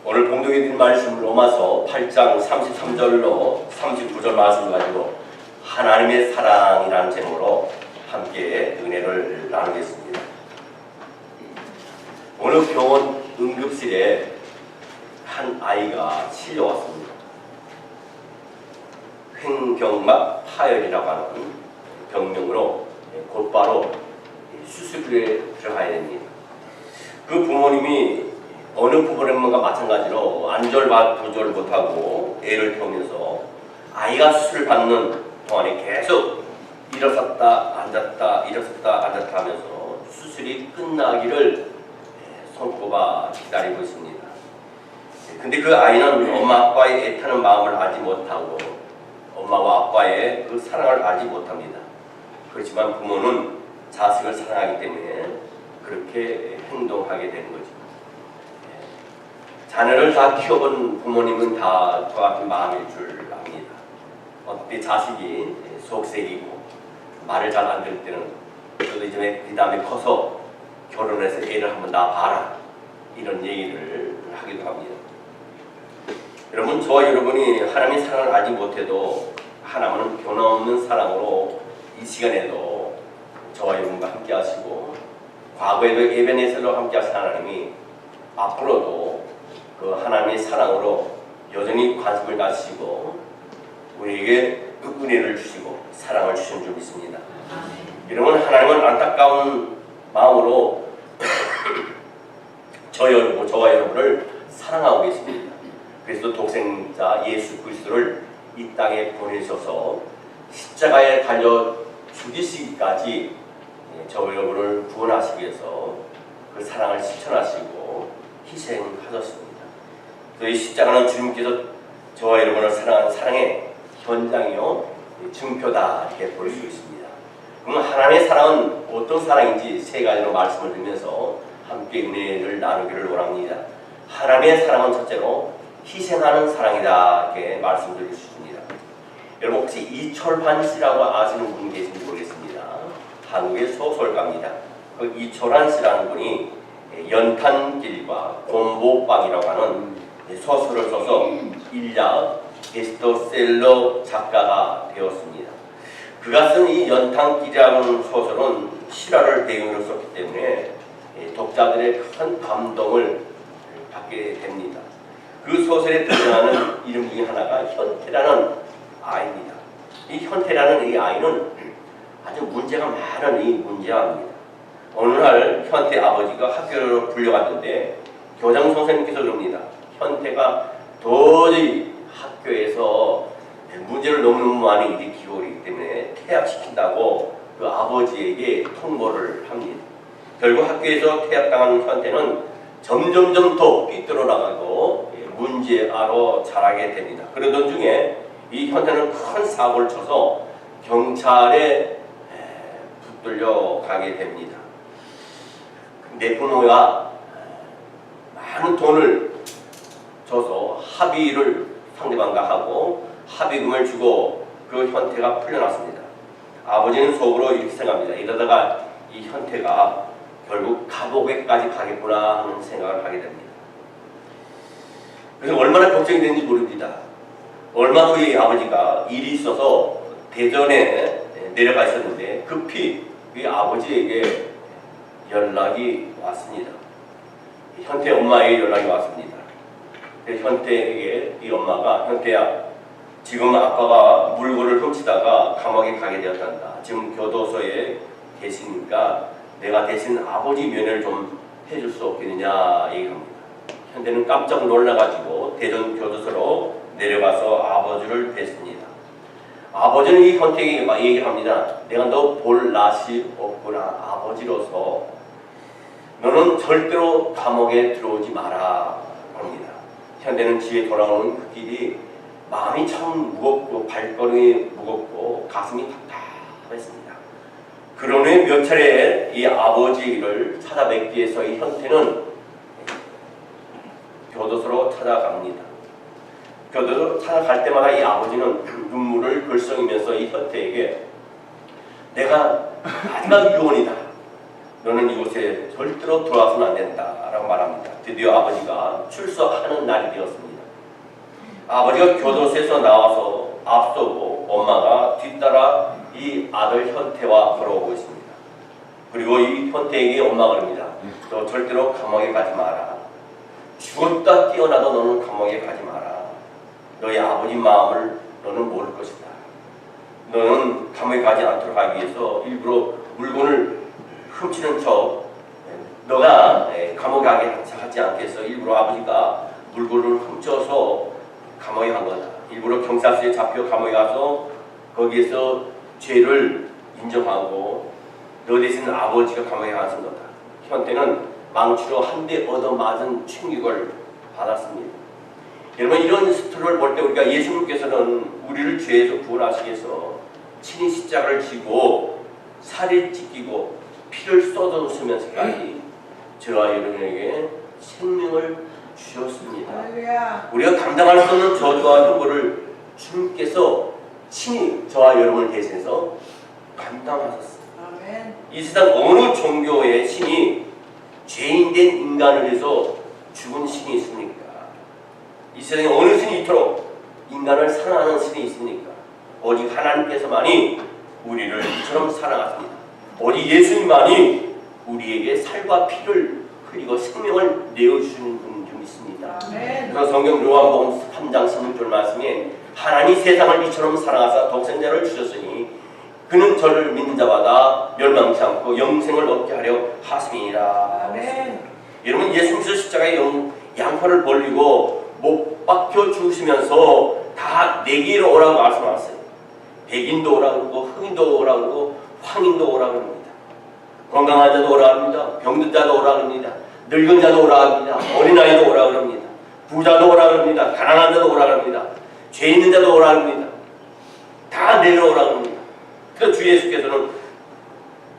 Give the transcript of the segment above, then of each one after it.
오늘 봉독해 드린 말씀 로마서 8장 33절로 39절 말씀 가지고 하나님의 사랑이라는 제목으로 함께 은혜를 나누겠습니다. 오늘 병원 응급실에 한 아이가 실려왔습니다. 횡경막 파열이라고 하는 병명으로 곧바로 수술에 들어가야 됩니다. 그 부모님이 어느 부모님과 마찬가지로 안절부절 못하고 애를 태우면서 아이가 수술을 받는 동안에 계속 일어섰다 앉았다 일어섰다 앉았다 하면서 수술이 끝나기를 손꼽아 기다리고 있습니다. 근데 그 아이는 엄마 아빠의 애타는 마음을 알지 못하고 엄마와 아빠의 그 사랑을 알지 못합니다. 그렇지만 부모는 자식을 사랑하기 때문에 그렇게 행동하게 되는 거죠. 자녀를 다 키워본 부모님은 다 똑같은 마음일 줄 압니다. 어때 자식이 속색이고 말을 잘 안 들을 때는 저도 이전에 그 다음에 커서 결혼해서 애를 한번 낳아봐라 이런 얘기를 하기도 합니다. 여러분, 저와 여러분이 하나님의 사랑을 알지 못해도 하나님은 변함없는 사랑으로 이 시간에도 저와 여러분과 함께 하시고 과거에도 에베네셀로 함께 하신 하나님이 앞으로도 그 하나님의 사랑으로 여전히 관심을 가지시고 우리에게 그 은혜를 주시고 사랑을 주신 줄 믿습니다. 여러분, 하나님은 안타까운 마음으로 저와 여러분을 사랑하고 계십니다. 그래서 독생자 예수 그리스도를 이 땅에 보내셔서 십자가에 달려 죽이시기까지 저와 여러분을 구원하시기 위해서 그 사랑을 실천하시고 희생하셨습니다. 이 십자가는 주님께서 저와 여러분을 사랑하는 사랑의 현장이요 증표다 이렇게 볼 수 있습니다. 그럼 하나님의 사랑은 어떤 사랑인지 세 가지로 말씀을 드리면서 함께 은혜를 나누기를 원합니다. 하나님의 사랑은 첫째로 희생하는 사랑이다 이렇게 말씀드릴 수 있습니다. 여러분, 혹시 이철환 씨라고 아시는 분 계신지 모르겠습니다. 한국의 소설가입니다. 그 이철환 씨라는 분이 연탄길과 곰보방이라고 하는 소설을 써서 일약 베스트셀러 작가가 되었습니다. 그가 쓴 이 연탄길이라는 소설은 실화를 배경으로 썼기 때문에 독자들의 큰 감동을 받게 됩니다. 그 소설에 등장하는 이름 중에 하나가 현태라는 아이입니다. 이 현태라는 이 아이는 아주 문제가 많은 이 문제아입니다. 어느 날 현태 아버지가 학교로 불려갔는데 교장 선생님께서 그럽니다. 현태가 도저히 학교에서 문제를 너무너무 많이 일으키고 있기 때문에 퇴학시킨다고 그 아버지에게 통보를 합니다. 결국 학교에서 퇴학당한 현태는 점점점 더 삐뚤어나가고 문제아로 자라게 됩니다. 그러던 중에 이 현태는 큰 사고를 쳐서 경찰에 붙들려 가게 됩니다. 내 부모가 많은 돈을 줘서 합의를 상대방과 하고 합의금을 주고 그 현태가 풀려났습니다. 아버지는 속으로 이렇게 생각합니다. 이러다가 이 현태가 결국 감옥에까지 가겠구나 하는 생각을 하게 됩니다. 그래서 얼마나 걱정이 되는지 모릅니다. 얼마 후에 이 아버지가 일이 있어서 대전에 내려가 있었는데 급히 이 아버지에게 연락이 왔습니다. 현태 엄마에게 연락이 왔습니다. 현태에게 이 엄마가 현태야, 지금 아빠가 물건을 훔치다가 감옥에 가게 되었단다. 지금 교도소에 계시니까 내가 대신 아버지 면회를 좀 해줄 수 없겠느냐 얘기합니다. 현태는 깜짝 놀라가지고 대전 교도소로 내려가서 아버지를 뵀습니다. 아버지는 이 현태에게 얘기합니다. 내가 너 볼 낯이 없구나. 아버지로서 너는 절대로 감옥에 들어오지 마라 합니다. 현대는 집에 돌아오는 그 길이 마음이 참 무겁고 발걸음이 무겁고 가슴이 답답했습니다. 그런 후에 몇 차례 이 아버지를 찾아뵙기 위해서 이 현태는 교도소로 찾아갑니다. 교도소로 찾아갈 때마다 이 아버지는 눈물을 글썽이면서 이 현태에게 내가 마지막 유언이다. 너는 이곳에 절대로 돌아와서는 안 된다 라고 말합니다. 드디어 아버지가 출석하는 날이 되었습니다. 아버지가 교도소에서 나와서 앞서고 엄마가 뒤따라 이 아들 현태와 걸어오고 있습니다. 그리고 이 현태에게 엄마가 그럽니다. 너 절대로 감옥에 가지 마라. 죽었다 깨어나도 너는 감옥에 가지 마라. 너의 아버지 마음을 너는 모를 것이다. 너는 감옥에 가지 않도록 하기 위해서 일부러 물건을 훔치는 척 너가 감옥에 가지 않게 해서 일부러 아버지가 물건을 훔쳐서 감옥에 간 거다. 일부러 경찰서에 잡혀 감옥에 가서 거기에서 죄를 인정하고 너 대신 아버지가 감옥에 가신 거다. 현태는 망치로 한 대 얻어맞은 충격을 받았습니다. 여러분 이런 스토리를 볼 때 우리가 예수님께서는 우리를 죄에서 구원하시기 위해서 친히 십자가를 지고 살을 찢기고 피를 쏟아주시면서까지 저와 여러분에게 생명을 주셨습니다. 우리가 감당할 수 없는 저주와 흉보를 주님께서 친히 저와 여러분을 대신해서 감당하셨습니다. 이 세상 어느 종교의 신이 죄인된 인간을 위해서 죽은 신이 있습니까? 이 세상에 어느 신이 이토록 인간을 사랑하는 신이 있습니까? 오직 하나님께서만이 우리를 이처럼 사랑하십니다. 오직 예수님만이 우리에게 살과 피를 흘리고 생명을 내어주시는 분 중 있습니다. 그래서 성경 요한복음 3장 16절 말씀에 하나님 세상을 이처럼 사랑하사 독생자를 주셨으니 그는 저를 믿는 자마다 멸망치 않고 영생을 얻게 하려 하심이니라. 여러분 예수님께서 십자가에 양팔을 벌리고 못 박혀 죽으시면서 다 내게로 오라고 말씀하셨어요. 백인도 오라고 그러고 흑인도 오라고 그러고 황인도 오라고 합니다. 건강한 자도 오라고 합니다. 병든 자도 오라고 합니다. 늙은 자도 오라고 합니다. 어린아이도 오라고 합니다. 부자도 오라고 합니다. 가난한 자도 오라고 합니다. 죄 있는 자도 오라고 합니다. 다 내려오라고 합니다. 그래서 주 예수께서는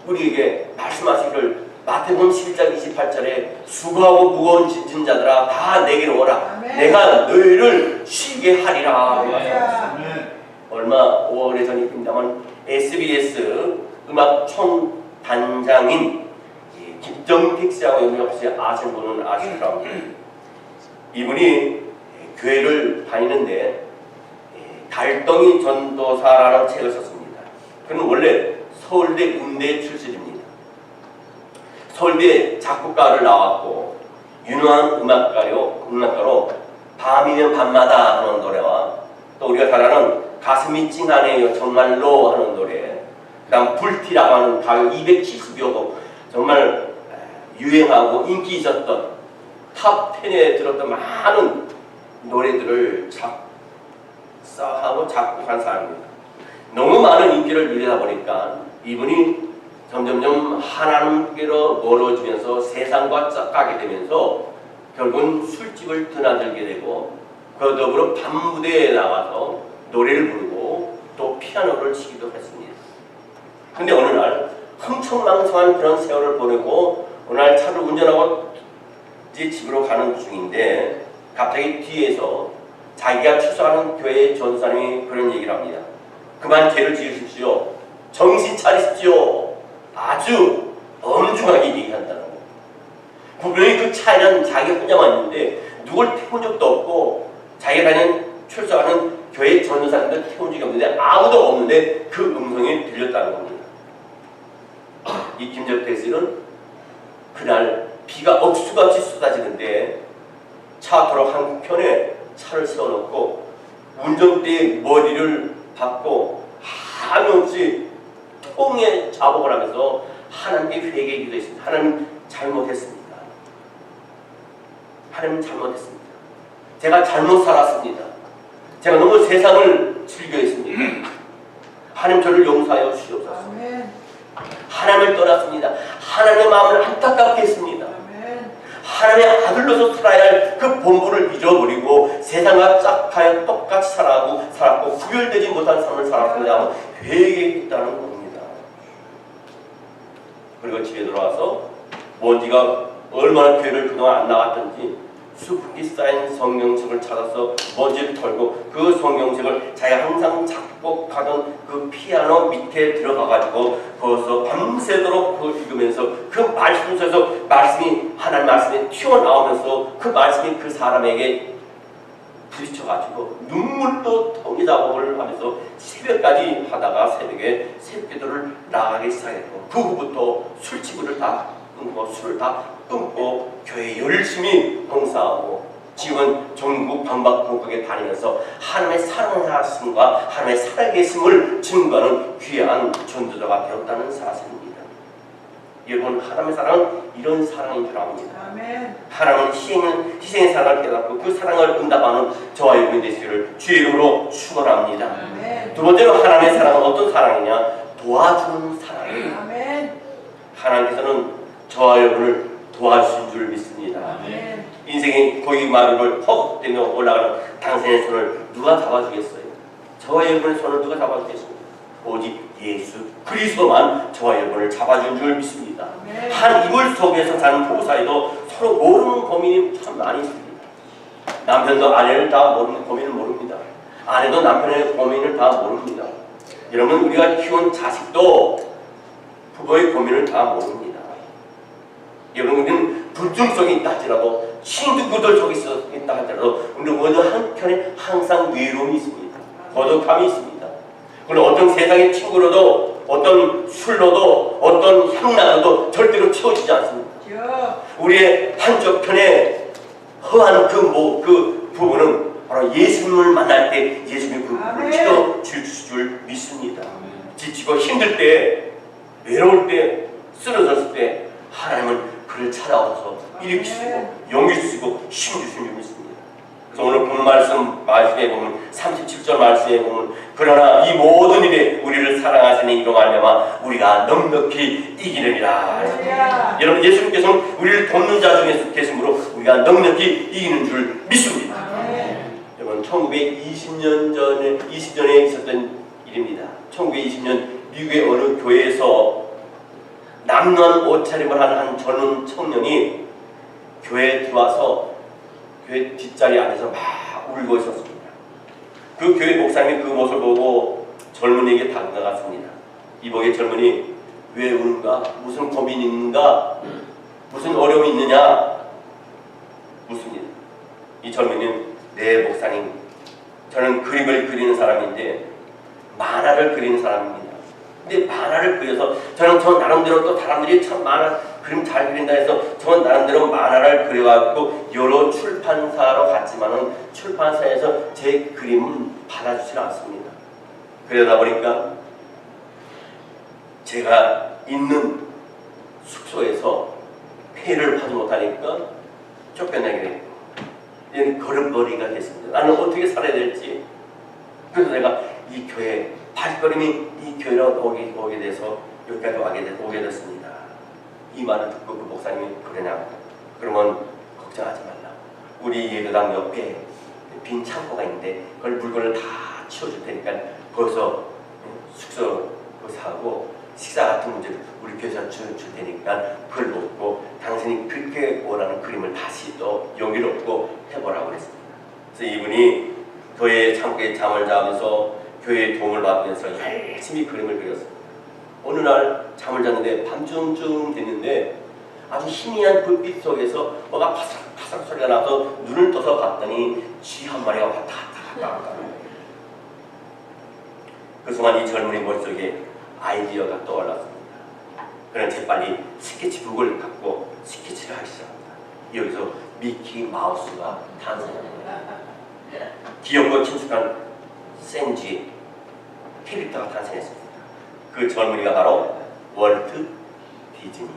우리에게 말씀하시기를 마태복음 11장 28절에 수고하고 무거운 짐진 자들아 다 내게로 오라. 내가 너희를 쉬게 하리라. 얼마 오래전입니다만 SBS 음악 총단장인 김정택 씨라고 여러분 혹시 아시는 분은 아실 겁니다. 이분이 교회를 다니는데 달덩이 전도사라는 책을 썼습니다. 그는 원래 서울대 음대 출신입니다. 서울대 작곡가를 나왔고 유명한 음악가로 밤이면 밤마다 하는 노래와 또 우리가 잘 아는 가슴이 찡하네요 정말로 하는 노래, 그 다음 불티라고 하는 가요 270여 곡 정말 유행하고 인기 있었던 탑 10에 들었던 많은 노래들을 작사하고 작곡한 사람입니다. 너무 많은 인기를 누리다 보니까 이분이 점점점 하나님께로 멀어지면서 세상과 짝가게 되면서 결국은 술집을 드나들게 되고 그 더불어 밤무대에 나가서 노래를 부르고 또 피아노를 치기도 했습니다. 근데 어느 날 흥청망청한 그런 세월을 보내고 어느 날 차를 운전하고 이제 집으로 가는 중인데 갑자기 뒤에서 자기가 출석하는 교회 전도사님이 그런 얘기를 합니다. 그만 죄를 지으십시오. 정신 차리십시오. 아주 엄중하게 얘기한다는 거예요. 분명히 그 차에는 자기 혼자만 있는데 누굴 태운 적도 없고 자기가 출석하는 교회 전도사님들 태운 적이 없는데 아무도 없는데 그 음성이 들렸다는 겁니다. 이 김정택 씨는 그날 비가 억수같이 쏟아지는데 차 도로 한편에 차를 세워놓고 운전대에 머리를 박고 한없이 통에 자복을 하면서 하나님께 회개의 기도했습니다. 하나님 잘못했습니다. 하나님 잘못했습니다. 제가 잘못 살았습니다. 제가 너무 세상을 즐겨했습니다. 하나님 저를 용서하여 주시옵소서. 하나님을 떠났습니다. 하나님의 마음을 안타깝게 했습니다. 하나님의 아들로서 살아야 할 그 본분을 잊어버리고 세상과 짝하여 똑같이 살았고 구별되지 못한 삶을 살았습니다. 회개했다는 겁니다. 그리고 집에 들어와서 먼지가 얼마나 교회를 그동안 안 나갔던지 수북이 쌓인 성경책을 찾아서 먼지를 털고 그 성경책을 자기가 항상 작곡하던 그 피아노 밑에 들어가가지고 거기서 밤새도록 그걸 읽으면서 그 말씀 속에서 말씀이 하나님 말씀이 튀어나오면서 그 말씀이 그 사람에게 부딪혀가지고 눈물로 통기작업을 하면서 새벽까지 하다가 새벽에 새벽기도를 나가기 시작했고 그 후부터 술치구를 다 끊고 술을 다 끊고 교회 열심히 봉사하고 지금은 전국 방방곡곡에 다니면서 하나님의 살아계심과 하나님의 살아계심을 증거하는 귀한 전도자가 되었다는 사실입니다. 여러분, 하나님의 사랑은 이런 사랑인 줄 압니다. 아멘. 하나님은 희생의 사랑을 깨닫고 그 사랑을 응답하는 저와 여러분이 되시기를 주의 이름으로 축원합니다. 아멘. 두 번째로 하나님의 사랑은 어떤 사랑이냐? 도와주는 사랑입니다. 아멘. 하나님께서는 저와 여러분을 도와주신 줄 믿습니다. 아멘. 인생의 고기마루를 허겁대며 올라가는 당신의 손을 누가 잡아주겠어요? 저와 여러분의 손을 누가 잡아주겠습니까? 오직 예수 그리스도만 저와 여러분을 잡아준 줄 믿습니다. 아멘. 한 이불 속에서 사는 부부 사이도 서로 모르는 고민이 참 많이 있습니다. 남편도 아내를 다 모르는 고민을 모릅니다. 아내도 남편의 고민을 다 모릅니다. 여러분, 우리가 키운 자식도 부부의 고민을 다 모릅니다. 여러분, 우리는 불중성이 있다 할지라도 신두구들 속에 있다 할지라도 우리는 어느 한편에 항상 외로움이 있습니다. 고독함이 있습니다. 그리고 어떤 세상의 친구로도 어떤 술로도 어떤 향락으로도 절대로 채워지지 않습니다. 우리의 한쪽 편에 허한 그 부분은 바로 예수님을 만날 때 예수님이 그 부분을 채워줄 줄 믿습니다. 지치고 힘들 때, 외로울 때, 쓰러졌을 때 하나님은 그를 찾아와서 일으키시고 용기 주시고 힘 주시는 줄 믿습니다. 그래서 오늘 본 말씀에 보면 37절 말씀에 보면 그러나 이 모든 일에 우리를 사랑하시는 이로 말미암아 우리가 넉넉히 이기느니라. 여러분, 예수님께서는 우리를 돕는 자 중에 계심으로 우리가 넉넉히 이기는 줄 믿습니다. 여러분, 1920년에 있었던 일입니다. 1920년 미국의 어느 교회에서 남루한 옷차림을 하는 한 젊은 청년이 교회에 들어와서 교회 뒷자리에 앉아서 막 울고 있었습니다. 그 교회 목사님이 그 모습을 보고 젊은이에게 다가갔습니다. 이보게 젊은이, 왜 우는가? 무슨 고민이 있는가? 무슨 어려움이 있느냐? 묻습니다. 이 젊은이는, 네 목사님, 저는 그림을 그리는 사람인데 만화를 그리는 사람입니다. 근데 만화를 그려서 저는 저 나름대로 또 사람들이 참 만화 그림 잘 그린다 해서 저 나름대로 만화를 그려가지고 여러 출판사로 갔지만은 출판사에서 제 그림은 받아주지 않습니다. 그러다 보니까 제가 있는 숙소에서 회의를 하지 못하니까 쫓겨나게 됐고 이런 걸음걸이가 됐습니다. 나는 어떻게 살아야 될지. 그래서 내가 이 교회 발걸음이 이 교회로 오게 돼서 여기까지 오게 됐습니다. 이 말을 듣고 그 목사님이, 그러냐? 그러면 걱정하지 말라. 우리 예배당 옆에 빈 창고가 있는데 그걸 물건을 다 치워줄 테니까 거기서 숙소 사고 식사 같은 문제를 우리 교회에서 줄 테니까 그걸 놓고 당신이 그렇게 원하는 그림을 다시 또 용기롭고 해보라고 그랬습니다. 그래서 이분이 교회 창고에 잠을 자면서 교회의 도움을 받으면서 열심히 그림을 그렸습니다. 어느 날 잠을 잤는데 밤중쯤 됐는데 아주 희미한 불빛 속에서 뭐가 파삭파삭 소리가 나서 눈을 떠서 봤더니 쥐 한 마리가 왔다 갔다. 그 순간 이 젊은이 머릿속에 아이디어가 떠올랐습니다. 그는 재빨리 스케치북을 갖고 스케치를 하기 시작합니다. 여기서 미키 마우스가 탄생합니다. 귀엽고 친숙한 센지 캐릭터가 탄생했습니다. 그 젊은이가 바로 월트 디즈니.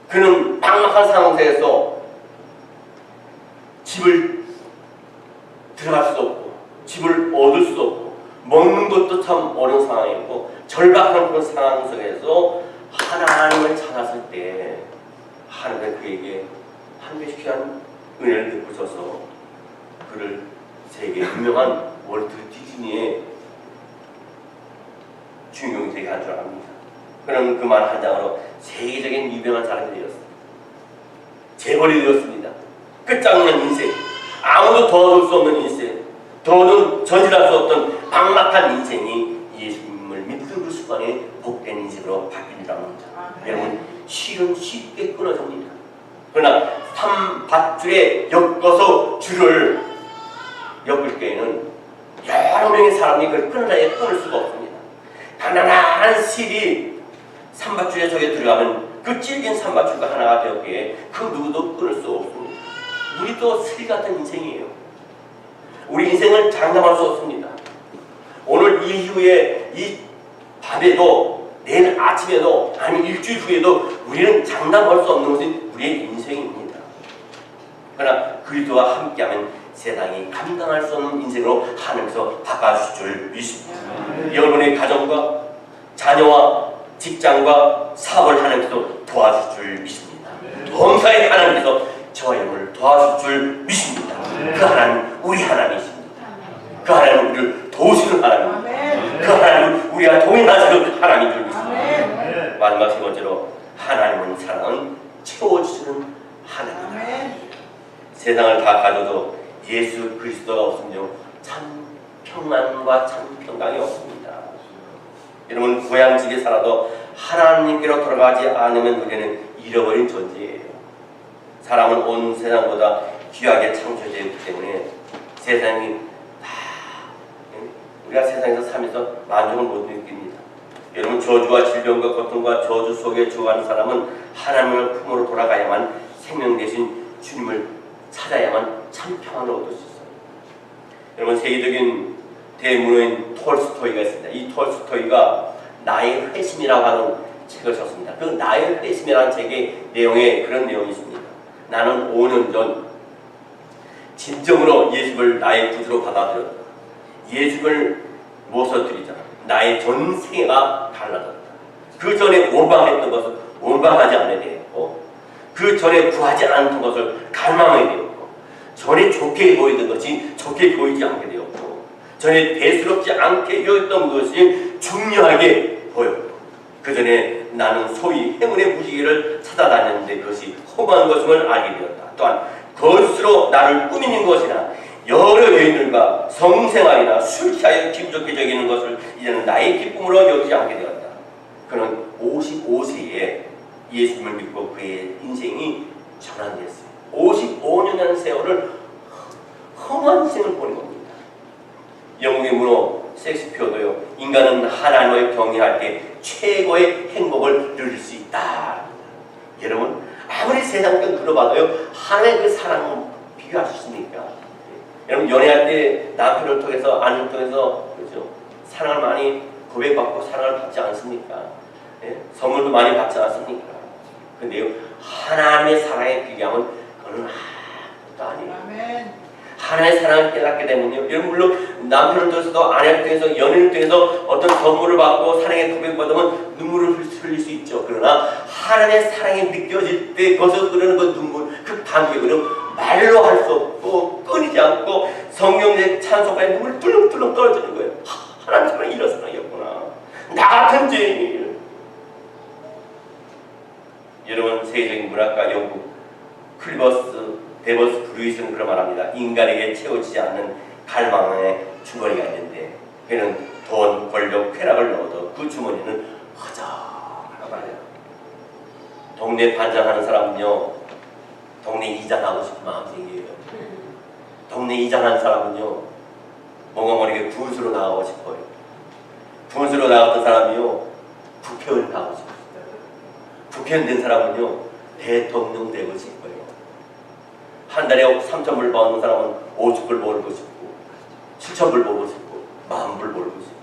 그는 막막한 상황에서 집을 들어갈 수도 없고 집을 얻을 수도 없고 먹는 것도 참 어려운 상황이었고 절박한 그런 상황 속에서 하나님을 찾았을 때 하나님은 그에게 한 귀한 은혜를 베푸셔서 그를 세계 유명한 월트 디즈니의 주인공이 되게 한 줄 압니다. 그는 그 만 한 장으로 세계적인 유명한 사람이 되었습니다. 재벌이 되었습니다. 끝장난 인생, 아무도 도와줄 수 없는 인생, 더는 전진할 수 없던 막막한 인생이 예수님을 믿는 그 순간에 복된 인생으로 바뀐다는 겁니다. 여러분, 실은 쉽게 끊어집니다. 그러나 삼밧줄에 엮어서 줄을 엮을 때에는 여러 명의 사람이 그걸 끊을 수가 없습니다. 가난한 실이 삼밧줄에 저게 들어가면 그 찔긴 삼밧줄과 하나가 되었기에 그 누구도 끊을 수 없습니다. 우리도 실 같은 인생이에요. 우리 인생을 장담할 수 없습니다. 오늘 이후에 이 밤에도 내일 아침에도 아니면 일주일 후에도 우리는 장담할 수 없는 것이 우리의 인생입니다. 그러나 그리스도와 함께하면 세상이 감당할 수 없는 인생으로 하나님께서 바꿔주실 줄 믿습니다. 여러분의 가정과 자녀와 직장과 사업을 하나님께서 도와주실 줄 믿습니다. 범사에 하나님께서 저와 여러분을 도와주실 줄 믿습니다. 그 하나님 우리 하나님이십니다. 그 하나님은 우리를 도우시는 하나님입니다. 그 하나님은 우리가 동행하시는 하나님인 줄 믿습니다. 마지막 세 번째로 하나님은 사랑은 채워주시는 하나님입니다. 세상을 다 가져도 예수 그리스도가 없으면 참 평안과 참 평강이 없습니다. 여러분, 고향집에 살아도 하나님께로 돌아가지 않으면 우리는 잃어버린 존재예요. 사람은 온 세상보다 귀하게 창조되었기 때문에 세상이 다 우리가 세상에서 살면서 만족을 못 느낍니다. 여러분, 저주와 질병과 고통과 저주 속에 죽어가는 사람은 하나님의 품으로 돌아가야만 생명 대신 주님을 찾아야만 참 평안을 얻을 수 있어요. 여러분, 세계적인 대문호인 톨스토이가 있습니다. 이 톨스토이가 나의 회심이라고 하는 책을 썼습니다. 그 나의 회심이라는 책의 내용에 그런 내용이 있습니다. 나는 5년 전 진정으로 예수를 나의 구주로 받아들였다. 예수를 모셔드리자 나의 전 생애가 달라졌다. 그 전에 원망했던 것을 원망하지 않게 되었고, 그 전에 구하지 않았던 것을 갈망하게 되었고, 전에 좋게 보이던 것이 좋게 보이지 않게 되었고, 전에 대수롭지 않게 여겼던 것이 중요하게 보였고, 그 전에 나는 소위 행운의 무지개를 찾아다녔는데 그것이 험한 것임을 알게 되었다. 또한 거짓으로 나를 꾸미는 것이나 여러 여인들과 성생활이나 술 취하여 기쁘게 여기는 것을 이제는 나의 기쁨으로 여기지 않게 되었다. 그는 55세에 예수님을 믿고 그의 인생이 전환됐어요. 55년이라는 세월을 험한 인생을 보낸 겁니다. 영국의 문호 섹스피어도요, 인간은 하나님을 경외할 때 최고의 행복을 누릴 수 있다. 여러분, 아무리 세상을 들어봐도요, 하나님의 그 사랑을 비교할 수 있습니까? 여러분, 연애할 때 남편을 통해서, 아내를 통해서, 그렇죠? 사랑을 많이 고백받고 사랑을 받지 않습니까? 예? 선물도 많이 받지 않습니까? 근데요, 하나님의 사랑에 비교하면 그거는 아무것도 아니에요. 아멘. 하나님의 사랑을 깨닫게 되면요, 여러분, 물론 남편을 통해서도 아내를 통해서 연인을 통해서 어떤 선물을 받고 사랑의 고백받으면 눈물을 흘릴 수 있죠. 그러나 하나님의 사랑이 느껴질 때 거기서 흐르는 그 눈물, 그 감격은 말로 할 수 없고 끊이지 않고 성경의 찬송가에 눈물이 뚫렁뚫렁 떨어지는 거예요. 하나님 사랑이 이런 사랑이었구나. 나 같은 죄인. 여러분, 세계적인 문학가 영국 데버스 브루이스는 그런 말합니다. 인간에게 채워지지 않는 갈망의 주머니가 있는데 그는 돈, 권력, 쾌락을 넣어도 그 주머니는 허전하고 말이에요. 동네 반장하는 사람은요, 동네 이장하고 싶은 마음이 생겨요. 동네 이장하는 사람은요, 뭔가 모르게 군수로 나가고 싶어요. 군수로 나갔던 사람이요, 국회의원 나가고 싶어요. 국회의원 된 사람은요, 대통령 되고 싶어요. 한 달에 3,000불 버는 사람은 50불 벌고 싶고, 7,000불 벌고 싶고, 10,000불 벌고 싶고.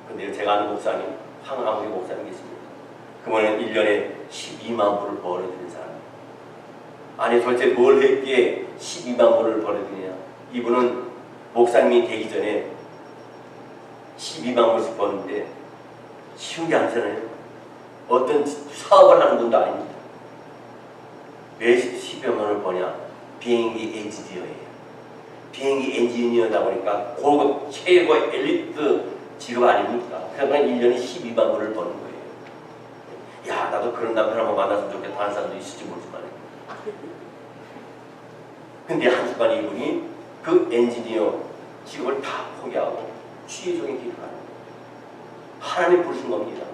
근데 제가 아는 목사님, 황아무리 목사님 계십니다. 그분은 1년에 12만 불을 벌어들이는 사람이에요. 아니, 도대체 뭘 했기에 12만 불을 벌어들이냐? 이분은 목사님이 되기 전에 12만 불씩 버는데 쉬운 게 아니잖아요. 어떤 사업을 하는 분도 아닙니다. 왜 12만 원을 버냐? 비행기 엔지니어예요. 비행기 엔지니어다 보니까 고급 최고의 엘리트 직업 아닙니까? 그러니까 1년에 12만 원을 버는 거예요. 야, 나도 그런 남편 한번 만났으면 좋겠다 하는 사람도 있을지 모르지만 근데 한순간 이분이 그 엔지니어 직업을 다 포기하고 취의적인 길을 가는 거예요. 하나님이 부르신 겁니다.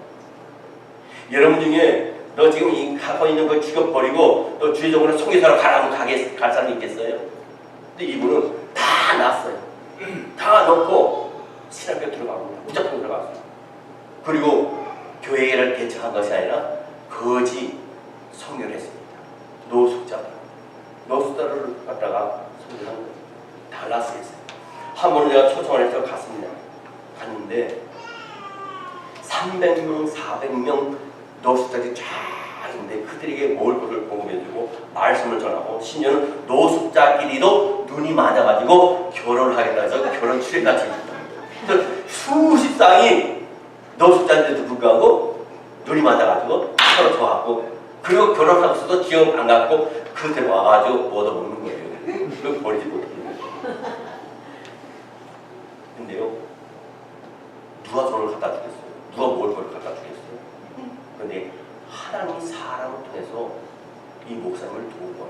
여러분 중에 너 지금 갖고 있는 걸 죽여버리고 너 주의적으로 성교사로 가라면 갈 사람이 있겠어요? 근데 이분은 다 놨어요. 다 넣고 신학교 들어가고 무작정 들어갔어요. 그리고 교회를 개척한 것이 아니라 거지 성교를 했습니다. 노숙자를 갖다가 성교한 거예요. 달라스에서. 한 번은 제가 초청을 해서 갔습니다. 갔는데 300명, 400명 노숙자들이 쫙 있는데 그들에게 먹을 것을 공급해주고 말씀을 전하고 심지어는 노숙자끼리도 눈이 맞아가지고 결혼을 하겠다 해서 결혼 출연까지 했습니다. 수십 쌍이 노숙자인데도 불구하고 눈이 맞아가지고 서로 좋아하고 그리고 결혼하고서도 기억 안 갖고 그대로 와가지고 얻어먹는 거예요. 그걸 버리지 못해요. 근데요, 누가 저를 갖다 주겠어요? 누가 먹을 걸 갖다 주겠어요? 그런데 하나님이 사람을 통해서 이 목사님을 도우고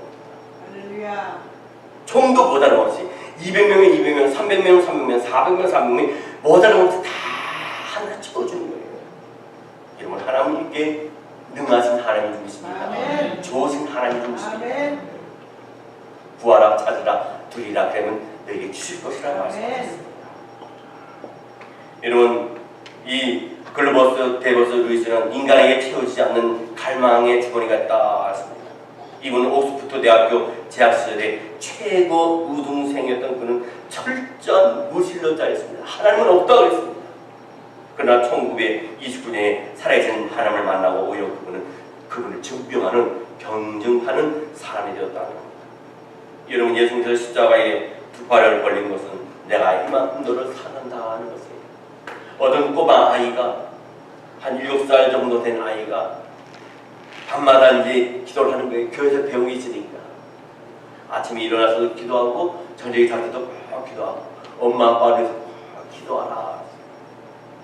합니다. 총도 모자람없이 200명에 200명, 300명, 300명, 400명, 400명 모자람없이 다 하나 찍어주는 거예요. 여러분, 하나님께 능하신 하나님이 누구십니까? 좋으신 하나님이 누구십니까? 구하라, 찾으라, 두리라 그러면 너에게 주실 것이라고 말씀하셨습니다. 여러분, 이 글로버스 데버스 루이스는 인간에게 채워지지 않는 갈망의 주머니가 있다 했습니다. 이분은 옥스퍼드 대학교 재학 시절에 최고 우등생이었던 그는 철저한 무신론자였습니다. 하나님은 없다고 했습니다. 그러나 1929년에 살아계신 하나님을 만나고 오히려 그분을 증명하는 경쟁하는 사람이 되었다는 겁니다. 여러분, 예수님께서 십자가에 두 발을 벌린 것은 내가 이만큼 너를 사랑한다는 것이에요. 어떤 꼬마 아이가 한 7살 정도 된 아이가 밤마다 이제 기도를 하는 거예요. 교회에서 배우고 있으니까 아침에 일어나서 기도하고 저녁에 잘 때도 꼭 기도하고 엄마 아빠를 기도하라.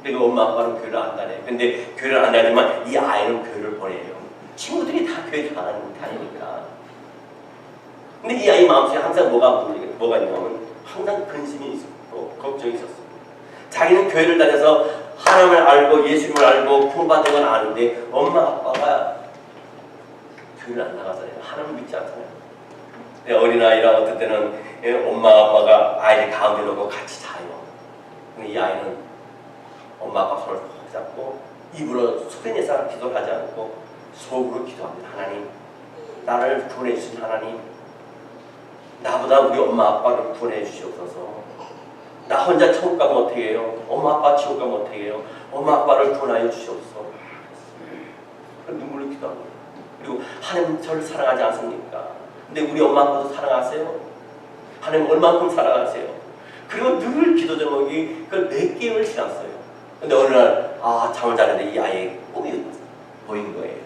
그리고 엄마 아빠는 교회를 안 다녀요. 근데 교회를 안 다니지만 이 아이는 교회를 보내요. 친구들이 다 교회 다니니까. 근데 이 아이 마음속에 항상 뭐가 있냐면 항상 근심이 있었고 걱정이 있었어요. 자기는 교회를 다녀서 하나님을 알고 예수님을 알고 구원받은 건 아는데 엄마 아빠가 교회를 안 나가잖아요. 하나님을 믿지 않잖아요. 어린아이라 어떤 때는 엄마 아빠가 아이를 가운데 놓고 같이 자요. 근데 이 아이는 엄마 아빠 손을 꼭 잡고 입으로 소리내서 기도를 하지 않고 속으로 기도합니다. 하나님, 나를 구원해 주신 하나님, 나보다 우리 엄마 아빠를 구원해 주시옵소서. 나 혼자 천국 가면 어떻게 해요? 엄마 아빠 지옥 가면 어떻게 해요? 엄마 아빠를 구원하여 주시옵소서. 눈물로 기도합니다. 그리고 하나님 저를 사랑하지 않습니까? 근데 우리 엄마 아빠도 사랑하세요? 하나님 얼만큼 사랑하세요? 그리고 늘 기도 제목이 그걸 몇 개월 지났어요. 근데 어느 날 잠을 자는데 이 아이의 꿈이 보인 거예요.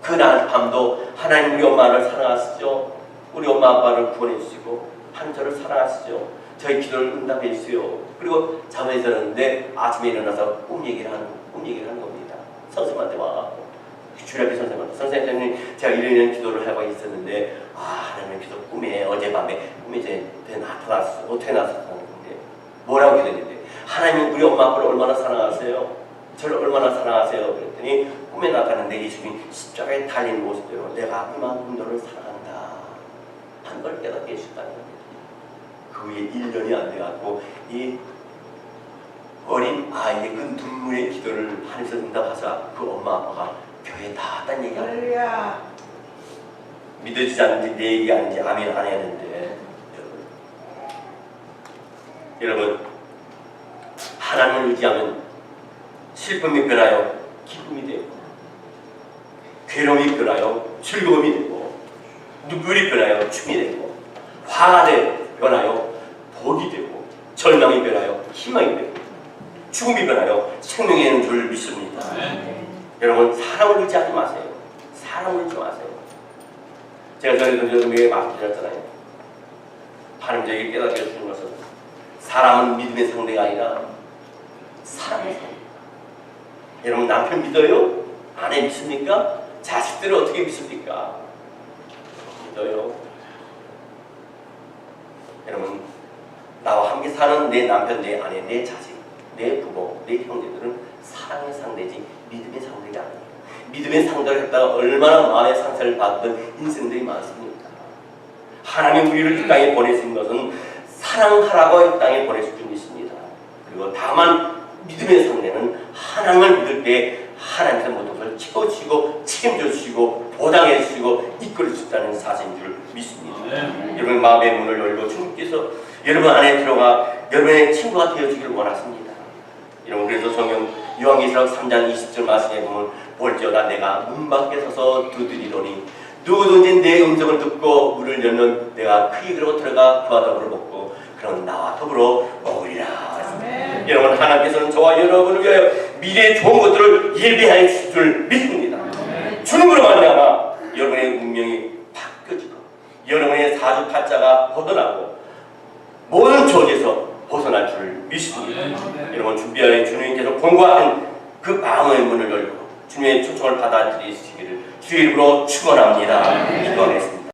그날 밤도 하나님 우리 엄마를 사랑하시죠? 우리 엄마 아빠를 구원해 주시고 하나님 저를 사랑하시죠? 저희 기도를 응답해 주세요. 그리고 잠에 들었는데 아침에 일어나서 꿈 얘기를 하는 겁니다. 선생님한테 와갖고 주일학교 선생님 제가 이런 기도를 하고 있었는데 하나님 기도 꿈에 어젯밤에 꿈에 이제 나타났어. 어떻게 나타났는데 뭐라고 기도했는데 하나님 우리 엄마 아빠를 얼마나 사랑하세요? 저를 얼마나 사랑하세요? 그랬더니 꿈에 나타났는데 예수님이 십자가에 달린 모습대로 내가 이만큼 너를 사랑한다 한 걸 깨닫게 해주셨다는 겁니다. 그 후에 1년이 안 돼갖고 이 어린 아이의 그 눈물의 기도를 하나님께서 응답하사 그 엄마 아빠가 교회에 나왔다는 얘기야. 믿어지지 않는지 내 얘기 아닌지 아멘 안 해야 되는데 여러분 하나님을 의지하면 슬픔이 변하여 기쁨이 되고 괴로움이 변하여 즐거움이 되고 눈물이 변하여 춤이 되고 화가 변하여 복이 되고 절망이 변하여 희망이 되고 죽음이 변하여 생명이 되는 줄 믿습니다. 여러분 사람을 의지하지 마세요. 사람을 의지하지 마세요. 제가 전에 말씀드렸잖아요. 하나님 저에게 깨닫게 해주는 것은 사람은 믿음의 상대가 아니라 사람의 상대. 여러분 남편 믿어요? 아내 믿습니까? 자식들을 어떻게 믿습니까? 믿어요. 여러분, 나와 함께 사는 내 남편, 내 아내, 내 자식, 내 부모, 내 형제들은 사랑의 상대지 믿음의 상대가 아니에요. 믿음의 상대를 했다가 얼마나 마음의 상처를 받던 인생들이 많습니까? 하나님 우리를 이 땅에 보내신 것은 사랑하라고 이 땅에 보내신 분이십니다. 그리고 다만 믿음의 상대는 하나님을 믿을 때 하나님께서 모든 것을 채워주시고 책임져 주시고 보장해 주시고 이끌어 주시다는 사실인 줄 믿습니다. 여러분 마음의 문을 열고 주님께서 여러분 안에 들어가 여러분의 친구가 되어주기를 원하십니다. 여러분 그래서 성경 요한계시록 3장 20절 말씀에 보면 볼지어다 내가 문 밖에 서서 두드리노니 누구든지 내 음성을 듣고 문을 열면 내가 그의 그로 들어가 그와 더불어 먹고 그런 나와 더불어 먹으리라. 여러분 하나님께서는 저와 여러분을 위하여 미래의 좋은 것들을 예비하여 주실 줄 믿습니다. 주님으로 말미암아 여러분의 운명이 바뀌어지고 여러분의 사주팔자가 벗어나고 모든 조지에서 벗어날 줄 믿습니다. 여러분 준비하여 주님께서 공부하는 그 마음의 문을 열고 주님의 초청을 받아들이시기를 주의 이름으로 축원합니다. 기도하겠습니다.